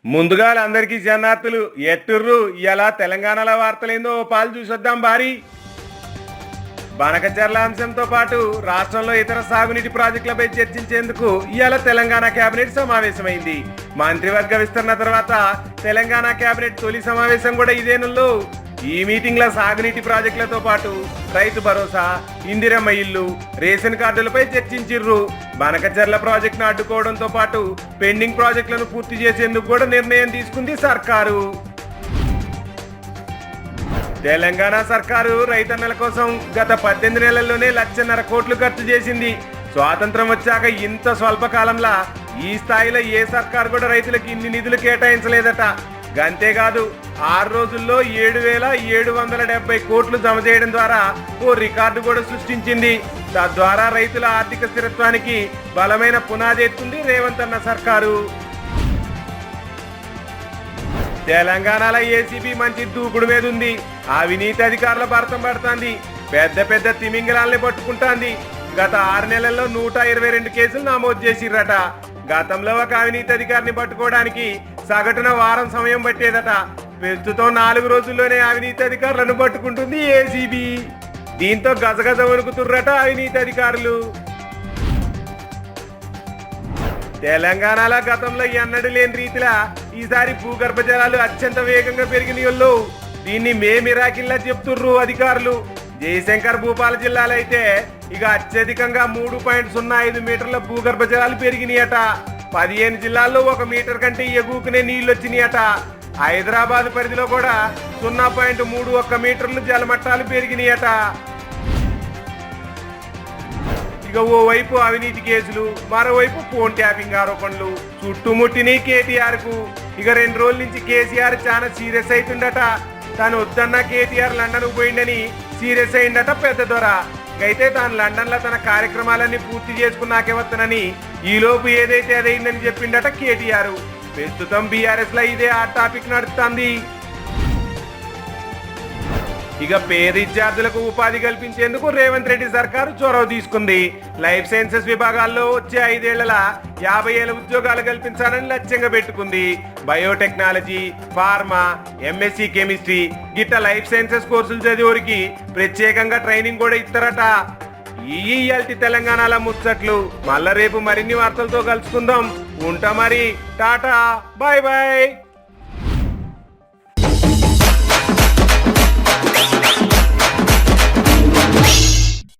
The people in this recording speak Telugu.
ముందుగా అందరికీ జన్నార్తులు ఎట్టుర్రు ఇలా తెలంగాణలో వార్తలేందో పాలు చూసొద్దాం భారీ బనకచర్ల అంశంతో పాటు రాష్ట్రంలో ఇతర సాగునీటి ప్రాజెక్టులపై చర్చించేందుకు ఇవాళ తెలంగాణ కేబినెట్ సమావేశమైంది. మంత్రివర్గ విస్తరణ తర్వాత తెలంగాణ కేబినెట్ తొలి సమావేశం కూడా ఇదేనుల్లో. ఈ మీటింగ్ లో సాగునీటి ప్రాజెక్టులతో పాటు రైతు భరోసా, ఇందిరమ్మ ఇల్లు, రేషన్ కార్డులపై చర్చించిర్రు. బనకచర్ల ప్రాజెక్టును అడ్డుకోవడంతో పాటు పెండింగ్ ప్రాజెక్టులను పూర్తి చేసేందుకు కూడా నిర్ణయం తీసుకుంది సర్కారు. తెలంగాణ సర్కారు రైతన్నల కోసం గత 18 నెలల్లోనే 1,50,000 కోట్లు ఖర్చు చేసింది. స్వాతంత్రం వచ్చాక ఇంత స్వల్ప కాలంలో ఈ స్థాయిలో ఏ సర్కారు కూడా రైతులకు ఇన్ని నిధులు కేటాయించలేదట. అంతేకాదు 6 రోజుల్లో 7,770 కోట్లు జమ చేయడం ద్వారా ఓ రికార్డు కూడా సృష్టించింది. తద్వారా రైతుల ఆర్థిక స్థిరత్వానికి బలమైన పునాది ఎత్తుంది రేవంత్ అన్న సర్కారు. తెలంగాణలో ఏసీబీ మంచి దూకుడు మీద ఉంది. అవినీతి అధికారుల భర్తం పడుతుంది. పెద్ద పెద్ద తిమింగలాల్ని పట్టుకుంటాంది. గత 6 నెలల్లో 122 కేసులు నమోదు చేసిర్రట. గతంలో ఒక అవినీతి అధికారిని పట్టుకోవడానికి సగటున వారం సమయం పట్టేదట. ప్రస్తుతం 4 రోజుల్లోనే అవినీతి అధికారులను పట్టుకుంటుంది ఏసీబీ. దీంతో గజగజ వణుకుతుర్రట అవినీతి అధికారులు. తెలంగాణలో గతంలో ఎన్నడూ లేని రీతిలా ఈసారి భూగర్భ జలాలు అత్యంత వేగంగా పెరిగినాయో దీన్ని మే మిరాకిల్లా చెప్తుర్రు అధికారులు. జయశంకర్ భూపాల జిల్లాలో అయితే ఇక అత్యధికంగా 3.05 మీటర్ల భూగర్భ జలాలు పెరిగినాయట. 15 జిల్లాల్లో 1 మీటర్ కంటే ఎగువకునే నీళ్లు వచ్చినాయట. హైదరాబాద్ పరిధిలో కూడా 0.31 మీటర్లు జలమట్టాలు పెరిగినాయట. ఇక ఓవైపు అవినీతి కేసులు, మరోవైపు ఫోన్ ట్యాపింగ్ ఆరోపణలు చుట్టుముట్టిని కేటీఆర్ కు. ఇక 2 రోజుల నుంచి కేసీఆర్ చాలా సీరియస్ అవుతుండట. తాను వద్దన్న కేటీఆర్ లండన్ పోయిండని సీరియస్ అయిందట పెద్ద దొర. అయితే తాను లండన్ లో తన కార్యక్రమాలన్నీ పూర్తి చేసుకున్నాకే వస్తానని ఈలోపు ఏదైతే అదైందని చెప్పిండట కేటీఆర్. ప్రస్తుతం బీఆర్ఎస్ లో ఇదే ఆ టాపిక్ నడుస్తుంది. ఇక పేద విద్యార్థులకు ఉపాధి కల్పించేందుకు రేవంత్ రెడ్డి సర్కారు చొరవ తీసుకుంది. లైఫ్ సైన్సెస్ విభాగాల్లో వచ్చే 5 ఏళ్ల 50,000 ఉద్యోగాలు కల్పించాలని లక్ష్యంగా పెట్టుకుంది. బయోటెక్నాలజీ, ఫార్మా, ఎంఎస్సి కెమిస్ట్రీ గిట్ట లైఫ్ సైన్సెస్ కోర్సులు చదివేవారికి ప్రత్యేకంగా ట్రైనింగ్ కూడా ఇస్తారట. ఈ తెలంగాణలో ముచ్చట్లు. మళ్ళా రేపు మరిన్ని వార్తలతో కలుసుకుందాం. ఉంటా మరి. Tata, bye bye.